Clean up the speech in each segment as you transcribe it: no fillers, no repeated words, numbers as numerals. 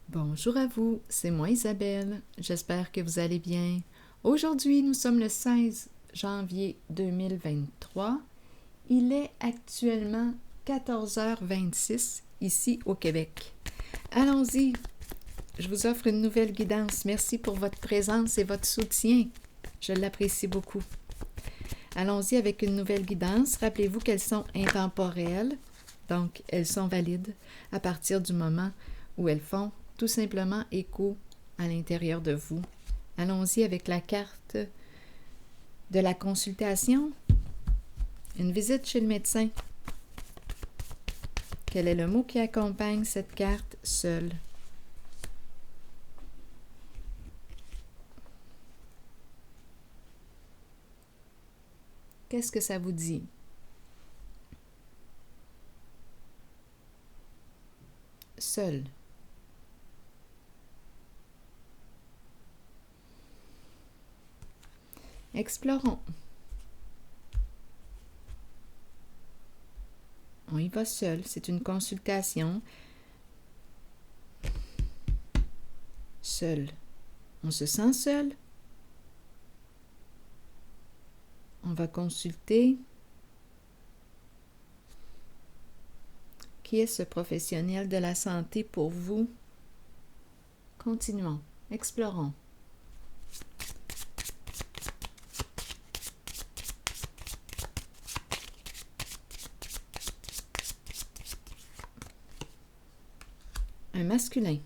Bonjour à vous, c'est moi Isabelle, j'espère que vous allez bien. Aujourd'hui, nous sommes le 16 janvier 2023. Il est actuellement 14h26 ici au Québec. Allons-y, je vous offre une nouvelle guidance. Merci pour votre présence et votre soutien. Je l'apprécie beaucoup. Allons-y avec une nouvelle guidance. Rappelez-vous qu'elles sont intemporelles, donc elles sont valides à partir du moment où elles font tout simplement écho à l'intérieur de vous. Allons-y avec la carte de la consultation. Une visite chez le médecin. Quel est le mot qui accompagne cette carte? Seul. Qu'est-ce que ça vous dit? Seul. Explorons. On y va seul, c'est une consultation. Seul. On se sent seul? On va consulter. Qui est ce professionnel de la santé pour vous? Continuons, explorons. Un masculin.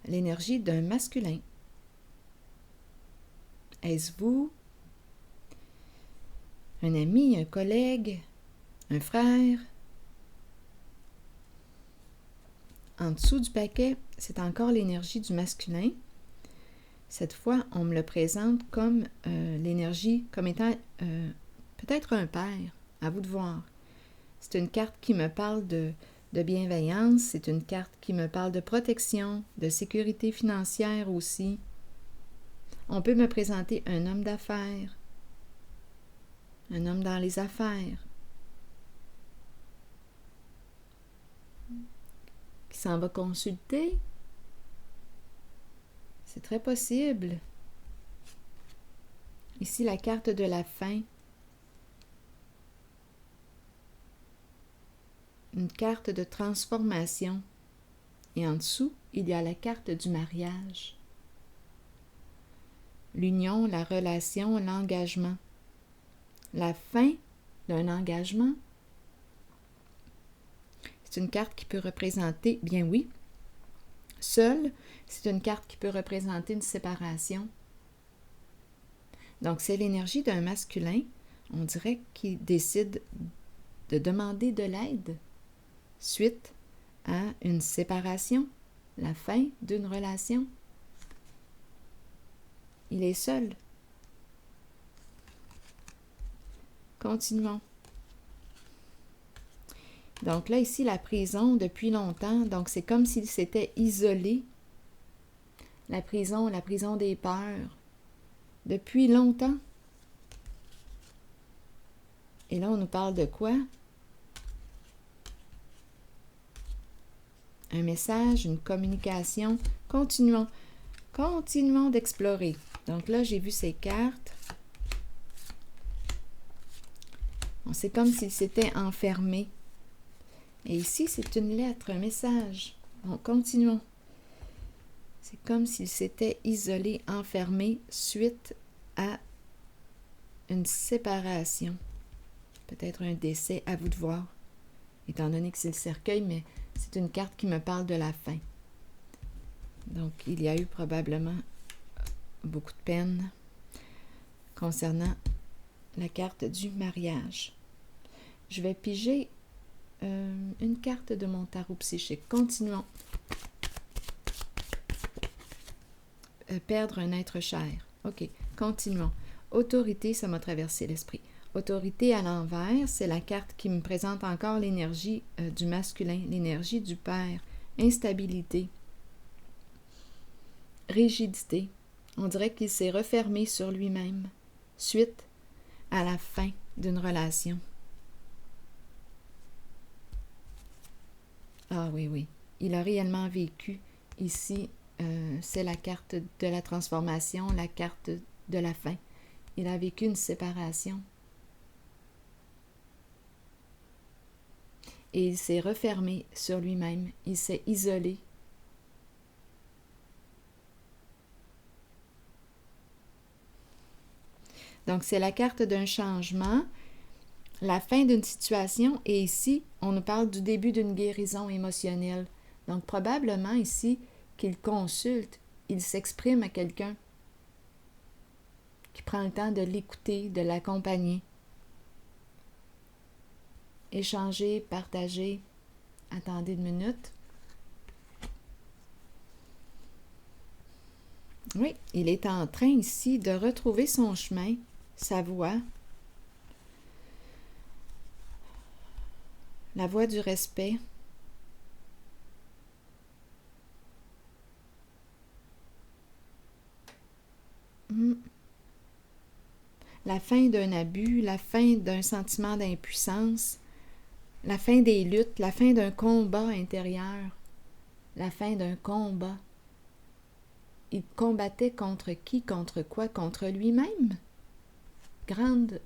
L'énergie d'un masculin. Est-ce vous? Un ami, un collègue, un frère? En dessous du paquet, c'est encore l'énergie du masculin. Cette fois, on me le présente comme l'énergie, comme étant peut-être un père. À vous de voir. C'est une carte qui me parle de bienveillance, c'est une carte qui me parle de protection, de sécurité financière aussi. On peut me présenter un homme d'affaires, un homme dans les affaires, qui s'en va consulter. C'est très possible. Ici, la carte de la fin. Une carte de transformation. Et en dessous, il y a la carte du mariage. L'union, la relation, l'engagement. La fin d'un engagement. C'est une carte qui peut représenter, bien oui, seul, c'est une carte qui peut représenter une séparation. Donc, c'est l'énergie d'un masculin, on dirait, qui décide de demander de l'aide suite à une séparation, la fin d'une relation. Il est seul. Continuons. Donc là, ici, la prison depuis longtemps, donc c'est comme s'il s'était isolé. La prison des peurs, depuis longtemps. Et là, on nous parle de quoi? Un message, une communication. Continuons. Continuons d'explorer. Donc là, j'ai vu ces cartes. C'est comme s'il s'était enfermé. Et ici, c'est une lettre, un message. Donc, continuons. C'est comme s'il s'était isolé, enfermé, suite à une séparation. Peut-être un décès, à vous de voir. Étant donné que c'est le cercueil, mais c'est une carte qui me parle de la fin. Donc, il y a eu probablement beaucoup de peine concernant la carte du mariage. Je vais piger une carte de mon tarot psychique. Continuons. Perdre un être cher. OK, continuons. Autorité, ça m'a traversé l'esprit. Autorité à l'envers, c'est la carte qui me présente encore l'énergie du masculin, l'énergie du père. Instabilité. Rigidité. On dirait qu'il s'est refermé sur lui-même suite à la fin d'une relation. Ah oui, oui. Il a réellement vécu. Ici, c'est la carte de la transformation, la carte de la fin. Il a vécu une séparation. Et il s'est refermé sur lui-même. Il s'est isolé. Donc, c'est la carte d'un changement, la fin d'une situation, et ici, on nous parle du début d'une guérison émotionnelle. Donc, probablement ici, qu'il consulte, il s'exprime à quelqu'un qui prend le temps de l'écouter, de l'accompagner. Échanger, partager. Attendez une minute. Oui, il est en train ici de retrouver son chemin, sa voie, la voie du respect. La fin d'un abus, la fin d'un sentiment d'impuissance, la fin des luttes, la fin d'un combat intérieur, la fin d'un combat. Il combattait contre qui, contre quoi, contre lui-même. Grande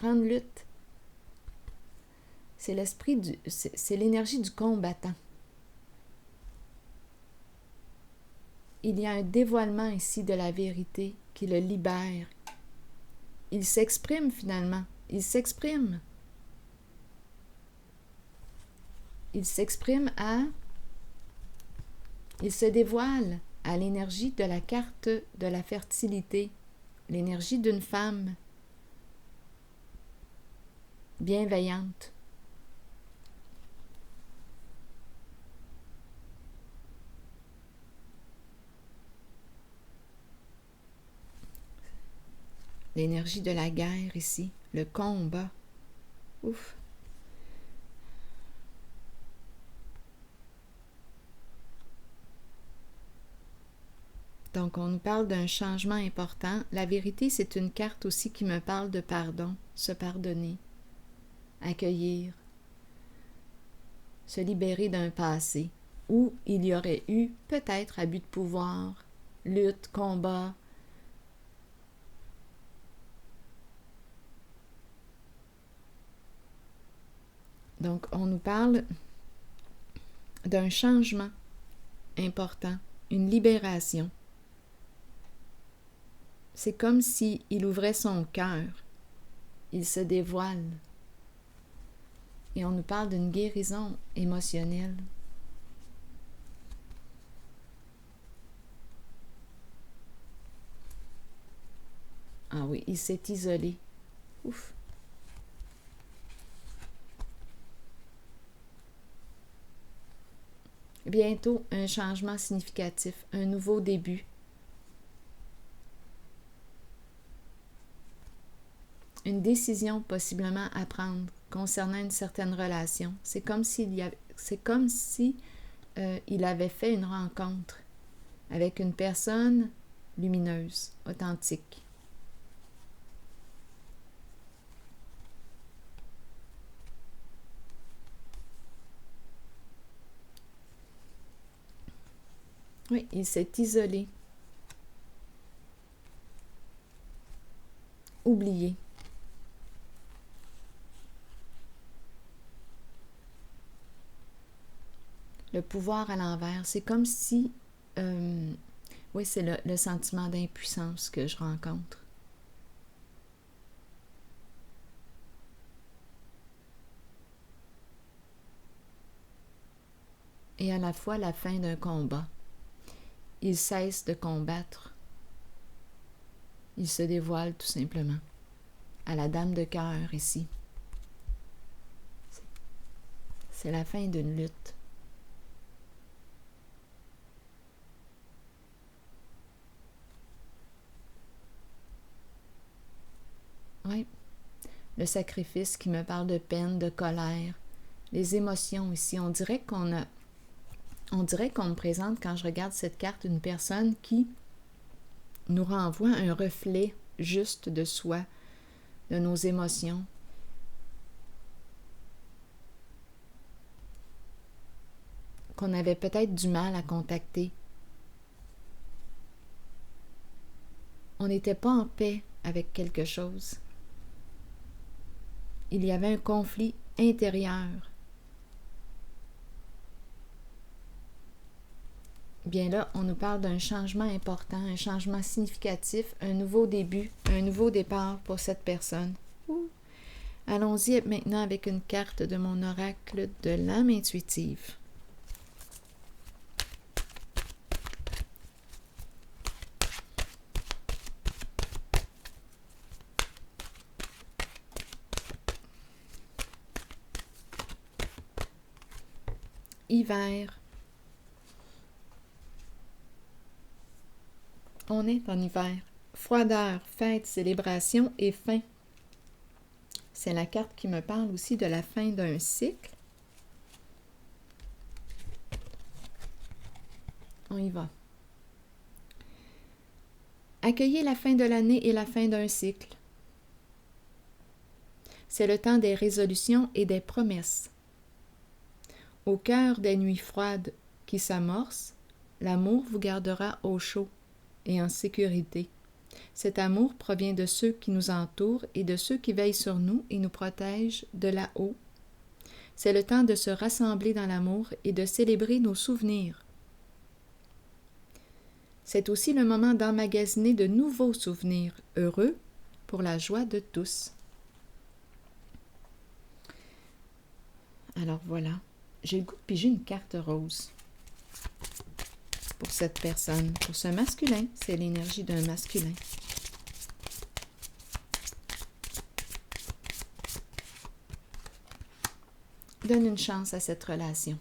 lutte. C'est c'est l'énergie du combattant. Il y a un dévoilement ici de la vérité qui le libère. Il s'exprime finalement. Il s'exprime. Il s'exprime il se dévoile à l'énergie de la carte de la fertilité, l'énergie d'une femme bienveillante. L'énergie de la guerre ici, le combat. Ouf! Donc, on nous parle d'un changement important. La vérité, c'est une carte aussi qui me parle de pardon, se pardonner, accueillir, se libérer d'un passé où il y aurait eu peut-être abus de pouvoir, lutte, combat. Donc, on nous parle d'un changement important, une libération. C'est comme s'il ouvrait son cœur, il se dévoile. Et on nous parle d'une guérison émotionnelle. Ah oui, il s'est isolé. Ouf! Bientôt, un changement significatif, un nouveau début. Une décision possiblement à prendre concernant une certaine relation. C'est comme si il avait fait une rencontre avec une personne lumineuse, authentique. Oui, il s'est isolé, oublié. Le pouvoir à l'envers, c'est comme si... oui, c'est le sentiment d'impuissance que je rencontre. Et à la fois la fin d'un combat. Il cesse de combattre. Il se dévoile tout simplement. À la dame de cœur ici. C'est la fin d'une lutte. Oui, le sacrifice qui me parle de peine, de colère, les émotions ici. On dirait qu'on me présente, quand je regarde cette carte, une personne qui nous renvoie un reflet juste de soi, de nos émotions. qu'on avait peut-être du mal à contacter. On n'était pas en paix avec quelque chose. Il y avait un conflit intérieur. Bien là, on nous parle d'un changement important, un changement significatif, un nouveau début, un nouveau départ pour cette personne. Allons-y maintenant avec une carte de mon oracle de l'âme intuitive. Hiver. On est en hiver. Froideur, fête, célébration et fin. C'est la carte qui me parle aussi de la fin d'un cycle. On y va. Accueillez la fin de l'année et la fin d'un cycle. C'est le temps des résolutions et des promesses. Au cœur des nuits froides qui s'amorcent, l'amour vous gardera au chaud et en sécurité. Cet amour provient de ceux qui nous entourent et de ceux qui veillent sur nous et nous protègent de là-haut. C'est le temps de se rassembler dans l'amour et de célébrer nos souvenirs. C'est aussi le moment d'emmagasiner de nouveaux souvenirs heureux pour la joie de tous. Alors voilà, j'ai le goût de piger une carte rose pour cette personne. Pour ce masculin, c'est l'énergie d'un masculin. Donne une chance à cette relation.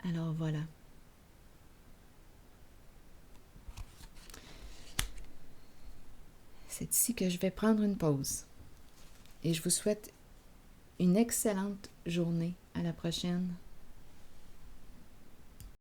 Alors voilà. C'est ici que je vais prendre une pause. Et je vous souhaite une excellente journée. À la prochaine.